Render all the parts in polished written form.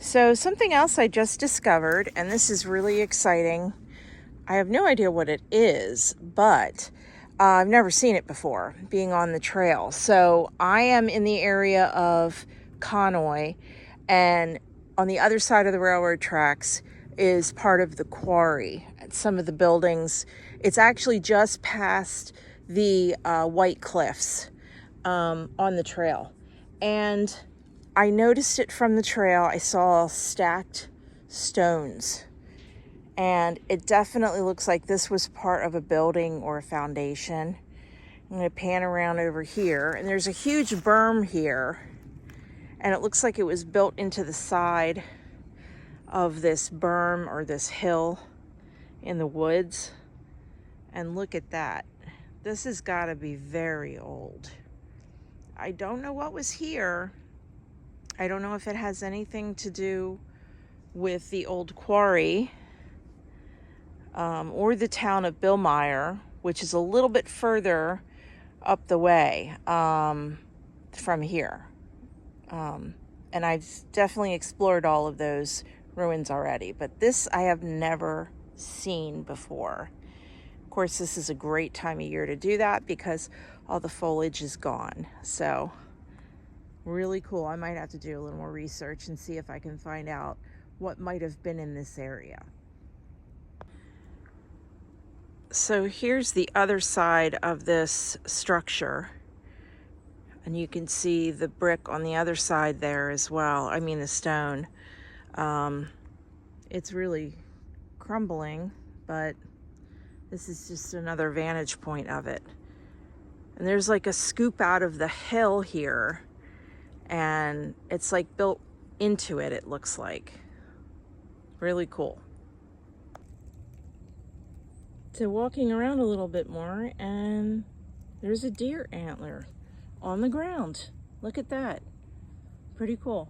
So something else I just discovered, and this is really exciting. I have no idea what it is, but I've never seen it before being on the trail. So I am in the area of Conoy, and on the other side of the railroad tracks is part of the quarry. Some of the buildings, it's actually just past the White Cliffs on the trail. And I noticed it from the trail. I saw stacked stones, and it definitely looks like this was part of a building or a foundation. I'm going to pan around over here, and there's a huge berm here, and it looks like it was built into the side of this berm or this hill in the woods. And look at that. This has got to be very old. I don't know what was here. I don't know if it has anything to do with the old quarry or the town of Billmeyer, which is a little bit further up the way from here. And I've definitely explored all of those ruins already, but this I have never seen before. Of course, this is a great time of year to do that because all the foliage is gone. So really cool. I might have to do a little more research and see if I can find out what might have been in this area. So here's the other side of this structure, and you can see the brick on the other side there as well. I mean the stone. It's really crumbling, but this is just another vantage point of it. And there's like a scoop out of the hill here, and it's like built into it, it looks like. Really cool. So walking around a little bit more, and there's a deer antler on the ground. Look at that. Pretty cool.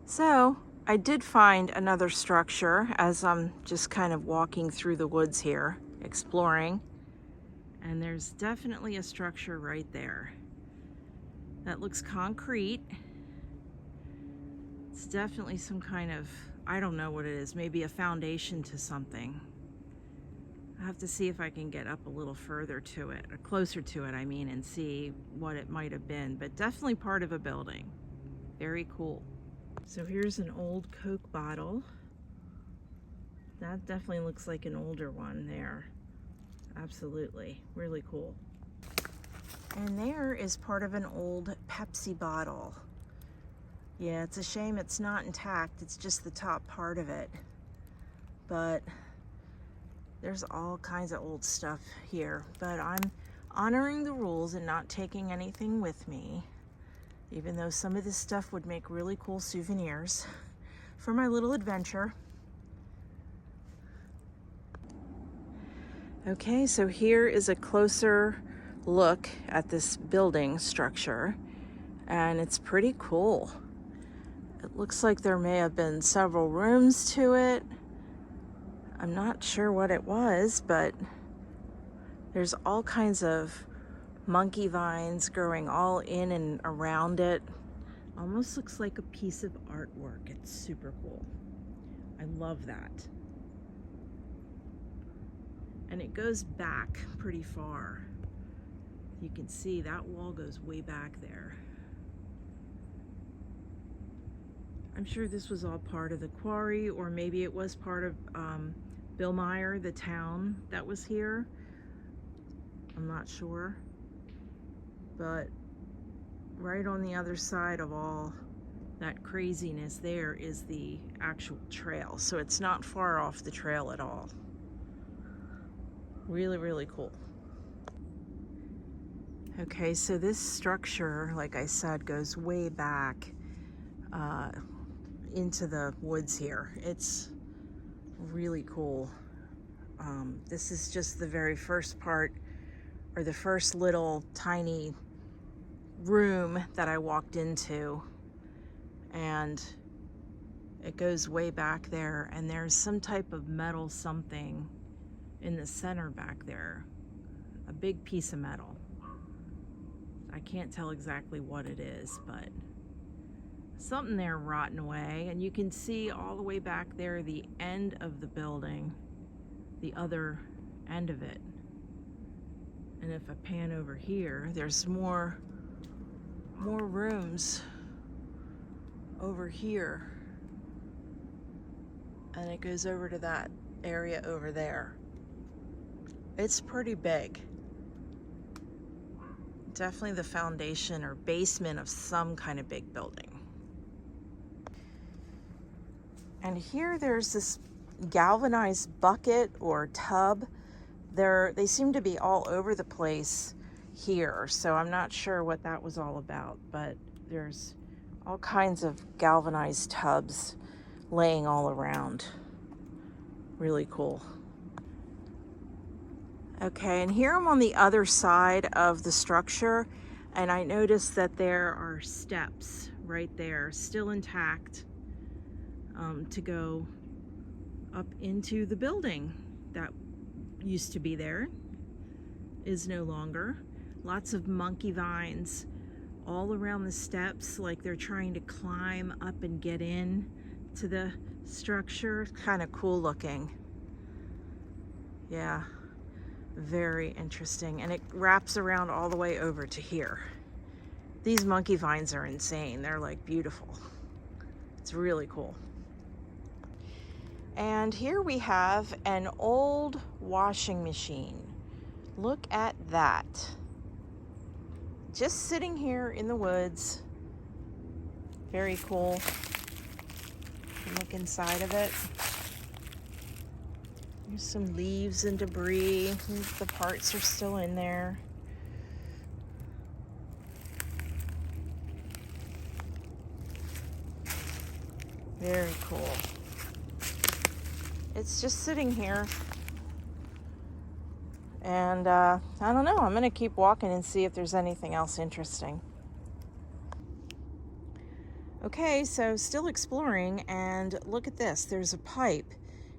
So I did find another structure as I'm just kind of walking through the woods here, exploring. And there's definitely a structure right there. That looks concrete. It's definitely some kind of, I don't know what it is, maybe a foundation to something. I have to see if I can get up a little further to it, or closer to it, I mean, and see what it might have been, but definitely part of a building. Very cool. So here's an old Coke bottle. That definitely looks like an older one there. Absolutely, really cool. And there is part of an old Pepsi bottle. Yeah, it's a shame it's not intact. It's just the top part of it. But there's all kinds of old stuff here. But I'm honoring the rules and not taking anything with me, even though some of this stuff would make really cool souvenirs for my little adventure. Okay, so here is a closer look at this building structure, and it's pretty cool. It looks like there may have been several rooms to it. I'm not sure what it was, but there's all kinds of monkey vines growing all in and around it. Almost looks like a piece of artwork. It's super cool. I love that. And it goes back pretty far. You can see that wall goes way back there. I'm sure this was all part of the quarry, or maybe it was part of Billmeyer, the town that was here. I'm not sure. But right on the other side of all that craziness there is the actual trail. So it's not far off the trail at all. Really, really cool. Okay, so this structure, like I said, goes way back into the woods here. It's really cool. This is just the very first part, or the first little tiny room that I walked into, and it goes way back there, and there's some type of metal something in the center back there, a big piece of metal. I can't tell exactly what it is, but something there rotting away, and you can see all the way back there the end of the building, the other end of it. And if I pan over here, there's more rooms over here, and it goes over to that area over there. It's pretty big. Definitely the foundation or basement of some kind of big building. And here there's this galvanized bucket or tub. They seem to be all over the place here, so I'm not sure what that was all about, but there's all kinds of galvanized tubs laying all around. Really cool. Okay, and here I'm on the other side of the structure, and I noticed that there are steps right there, still intact, to go up into the building that used to be there, is no longer. Lots of monkey vines all around the steps, like they're trying to climb up and get in to the structure. Kind of cool looking. Yeah, very interesting. And it wraps around all the way over to here. These monkey vines are insane. They're like beautiful. It's really cool. And here we have an old washing machine. Look at that. Just sitting here in the woods. Very cool. Look inside of it. There's some leaves and debris. The parts are still in there. Very cool. It's just sitting here. And I don't know, I'm gonna keep walking and see if there's anything else interesting. Okay, so still exploring, and look at this. There's a pipe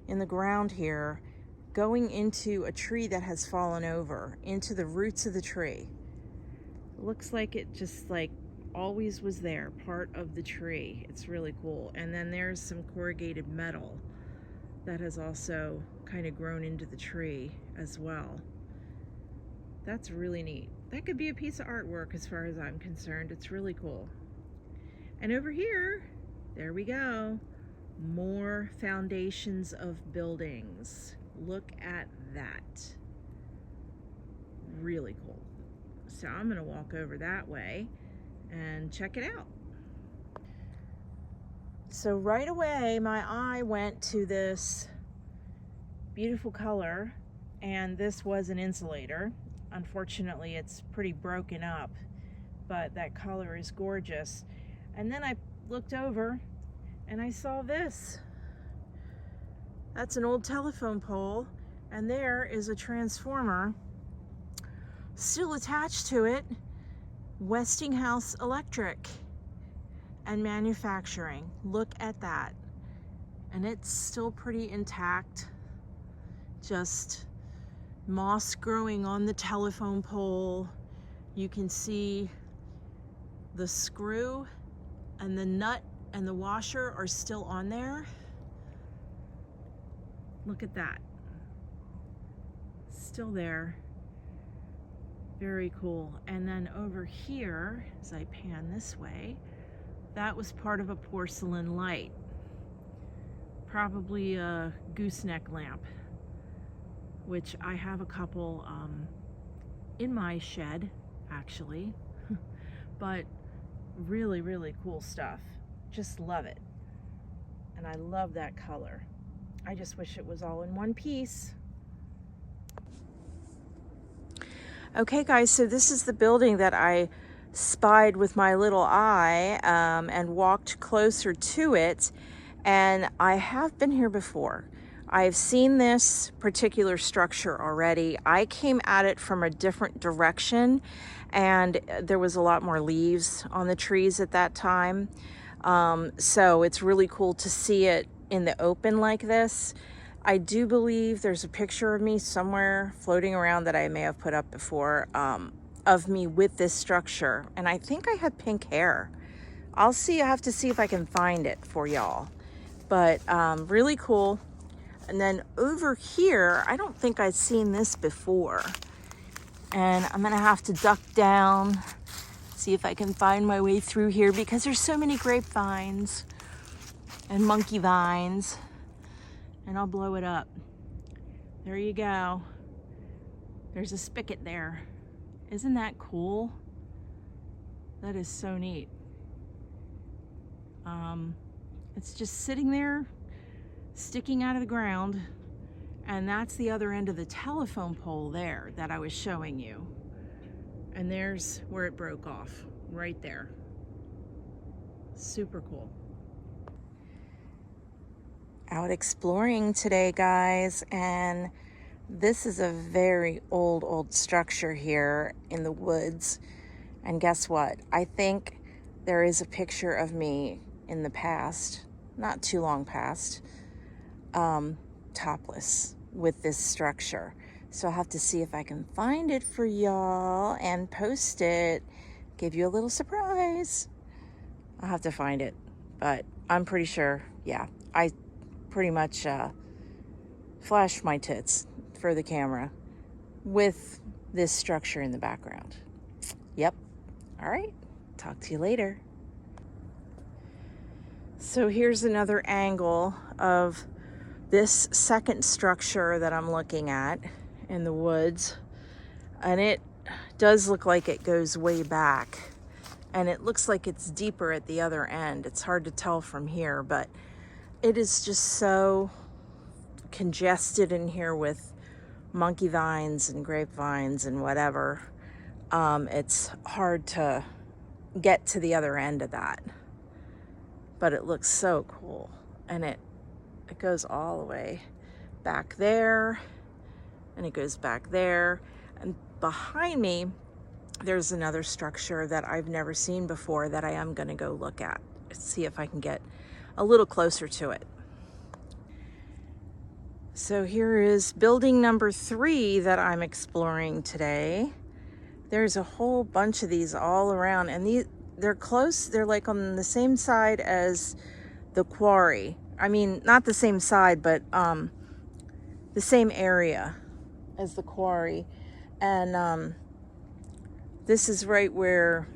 in the ground here going into a tree that has fallen over, into the roots of the tree. Looks like it just like always was there, part of the tree. It's really cool. And then there's some corrugated metal that has also kind of grown into the tree as well. That's really neat. That could be a piece of artwork as far as I'm concerned. It's really cool. And over here, there we go. More foundations of buildings. Look at that. Really cool. So I'm gonna walk over that way and check it out. So right away, my eye went to this beautiful color, and this was an insulator. Unfortunately, it's pretty broken up, but that color is gorgeous. And then I looked over and I saw this. That's an old telephone pole, and there is a transformer still attached to it. Westinghouse Electric and Manufacturing. Look at that. And it's still pretty intact. Just moss growing on the telephone pole. You can see the screw and the nut and the washer are still on there. Look at that. Still there. Very cool. And then over here, as I pan this way, that was part of a porcelain light. Probably a gooseneck lamp, which I have a couple in my shed, actually. But really, really cool stuff. Just love it. And I love that color. I just wish it was all in one piece. Okay guys, so this is the building that I spied with my little eye and walked closer to it. And I have been here before. I've seen this particular structure already. I came at it from a different direction, and there was a lot more leaves on the trees at that time. So it's really cool to see it in the open like this. I do believe there's a picture of me somewhere floating around that I may have put up before, of me with this structure. And I think I had pink hair. I'll see. I have to see if I can find it for y'all. But really cool. And then over here, I don't think I've seen this before. And I'm gonna have to duck down, see if I can find my way through here because there's so many grapevines and monkey vines. And I'll blow it up. There you go. There's a spigot there. Isn't that cool? That is so neat. It's just sitting there, sticking out of the ground, and that's the other end of the telephone pole there that I was showing you. And there's where it broke off, right there. Super cool. Out exploring today, guys, and this is a very old structure here in the woods. And guess what? I think there is a picture of me in the past, not too long past, topless with this structure. So I'll have to see if I can find it for y'all and post it, give you a little surprise. I'll have to find it, but I'm pretty sure, yeah, I pretty much flashed my tits for the camera with this structure in the background. Yep. All right, talk to you later. So here's another angle of this second structure that I'm looking at in the woods. And it does look like it goes way back. And it looks like it's deeper at the other end. It's hard to tell from here, but it is just so congested in here with monkey vines and grapevines and whatever. It's hard to get to the other end of that. But it looks so cool. And it goes all the way back there, and it goes back there. And behind me, there's another structure that I've never seen before that I am gonna go look at, see if I can get a little closer to it. So here is building number 3 that I'm exploring today. There's a whole bunch of these all around, and they're close. They're like on the same side as the quarry. I mean, not the same side, but the same area as the quarry. And this is right where,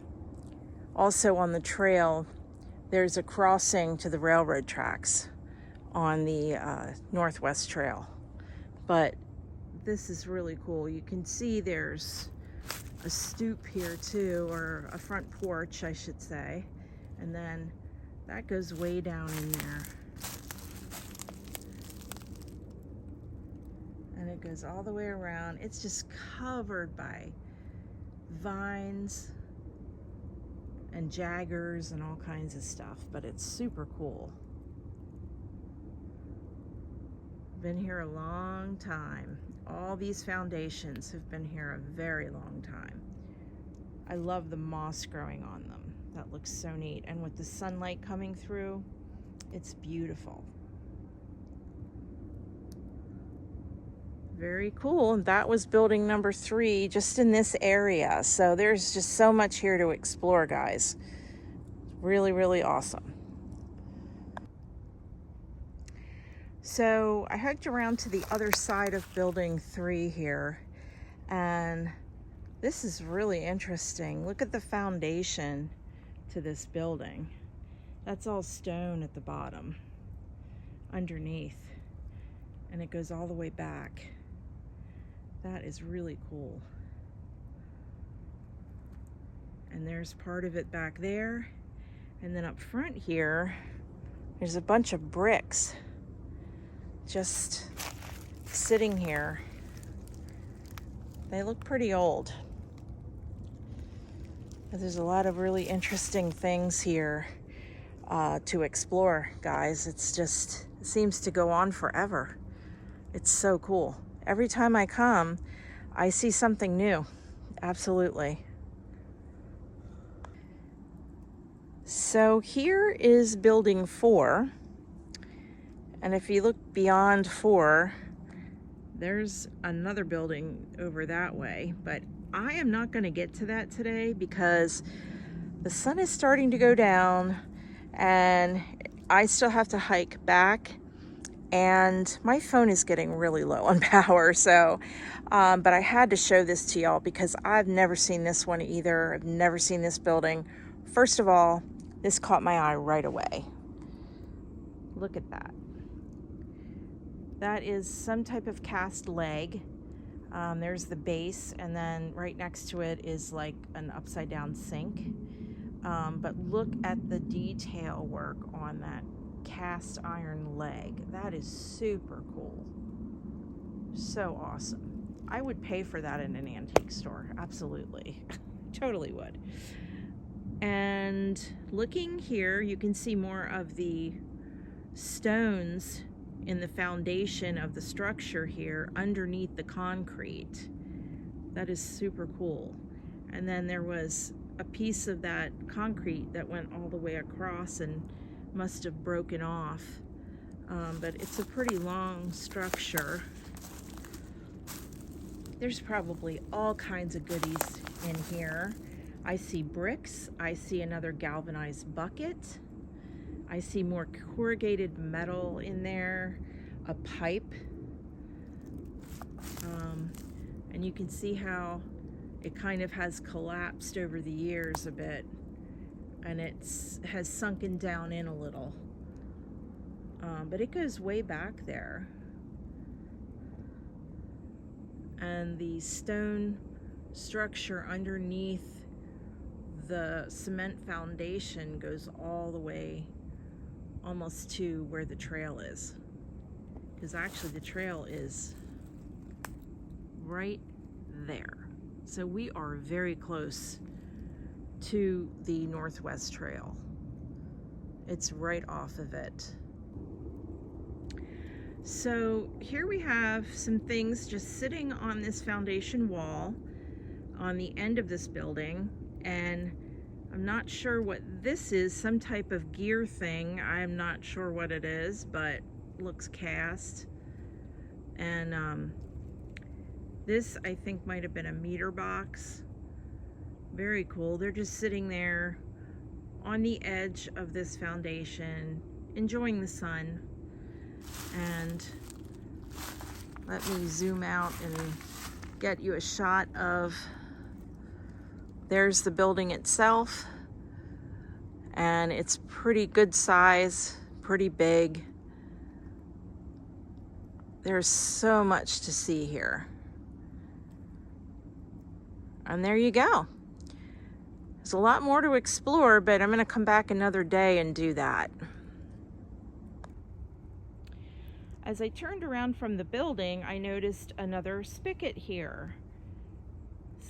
also on the trail, there's a crossing to the railroad tracks on the Northwest Trail. But this is really cool. You can see there's a stoop here too, or a front porch, I should say. And then that goes way down in there. And it goes all the way around. It's just covered by vines and jaggers and all kinds of stuff, but it's super cool. Been here a long time. All these foundations have been here a very long time. I love the moss growing on them. That looks so neat. And with the sunlight coming through, it's beautiful. Very cool. That was building number 3 just in this area. So there's just so much here to explore, guys. Really, really awesome. So I hiked around to the other side of building 3 here, and this is really interesting. Look at the foundation to this building. That's all stone at the bottom, underneath, and it goes all the way back. That is really cool. And there's part of it back there, and then up front here, there's a bunch of bricks just sitting here. They look pretty old. But there's a lot of really interesting things here to explore, guys. It seems to go on forever. It's so cool. Every time I come, I see something new. Absolutely. So here is building 4. And if you look beyond 4, there's another building over that way. But I am not going to get to that today because The sun is starting to go down and I still have to hike back, and my phone is getting really low on power. So, but I had to show this to y'all because I've never seen this one either. I've never seen this building. First of all, this caught my eye right away. Look at that. That is some type of cast leg. There's the base, and then right next to it is like an upside down sink. But look at the detail work on that cast iron leg. That is super cool. So awesome. I would pay for that in an antique store. Absolutely. Totally would. And looking here, you can see more of the stones in the foundation of the structure here underneath the concrete. That is super cool. And then there was a piece of that concrete that went all the way across and must have broken off. But it's a pretty long structure. There's probably all kinds of goodies in here. I see bricks. I see another galvanized bucket. I see more corrugated metal in there, a pipe. And you can see how it kind of has collapsed over the years a bit, and has sunken down in a little. But it goes way back there. And the stone structure underneath the cement foundation goes all the way almost to where the trail is. Because actually the trail is right there. So we are very close to the Northwest Trail. It's right off of it. So here we have some things just sitting on this foundation wall on the end of this building, and I'm not sure what this is, some type of gear thing. I'm not sure what it is, but looks cast. And this I think might have been a meter box. Very cool. They're just sitting there on the edge of this foundation, enjoying the sun. And let me zoom out and get you a shot of, there's the building itself, and it's pretty good size, pretty big. There's so much to see here. And there you go. There's a lot more to explore, but I'm gonna come back another day and do that. As I turned around from the building, I noticed another spigot here.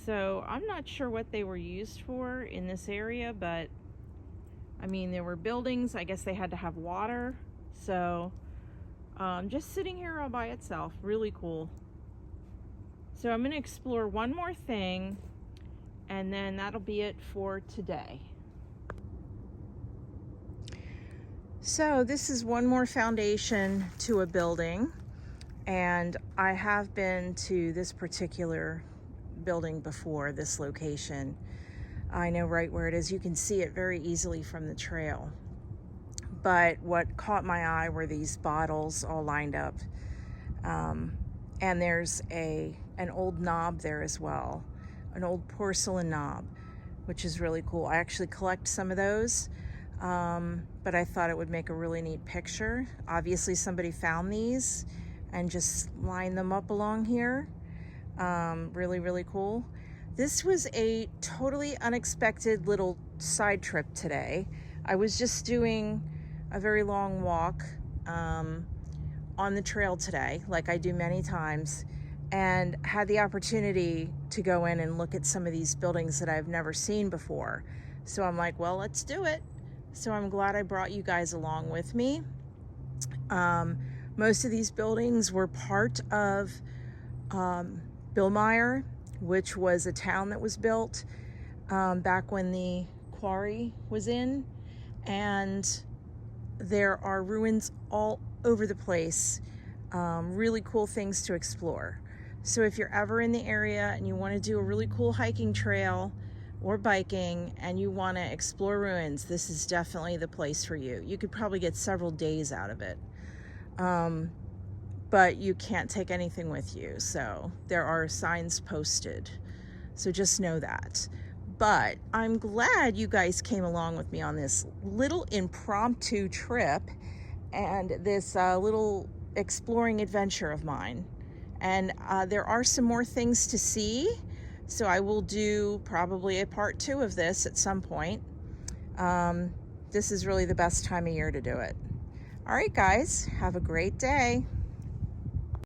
So I'm not sure what they were used for in this area, but I mean, there were buildings. I guess they had to have water. So just sitting here all by itself, really cool. So I'm gonna explore one more thing, and then that'll be it for today. So this is one more foundation to a building, and I have been to this particular building before, this location. I know right where it is. You can see it very easily from the trail. But what caught my eye were these bottles all lined up. And there's an old knob there as well, an old porcelain knob, which is really cool. I actually collect some of those. But I thought it would make a really neat picture. Obviously somebody found these and just lined them up along here. Really, really cool. This was a totally unexpected little side trip today. I was just doing a very long walk on the trail today, like I do many times, and had the opportunity to go in and look at some of these buildings that I've never seen before. So I'm like, well, let's do it. So I'm glad I brought you guys along with me. Most of these buildings were part of Billmeyer, which was a town that was built back when the quarry was in. And there are ruins all over the place. Really cool things to explore. So if you're ever in the area and you want to do a really cool hiking trail or biking and you want to explore ruins, this is definitely the place for you. You could probably get several days out of it. But you can't take anything with you, so there are signs posted. So just know that. But I'm glad you guys came along with me on this little impromptu trip and this little exploring adventure of mine. And there are some more things to see, so I will do probably a part 2 of this at some point. This is really the best time of year to do it. All right, guys, have a great day.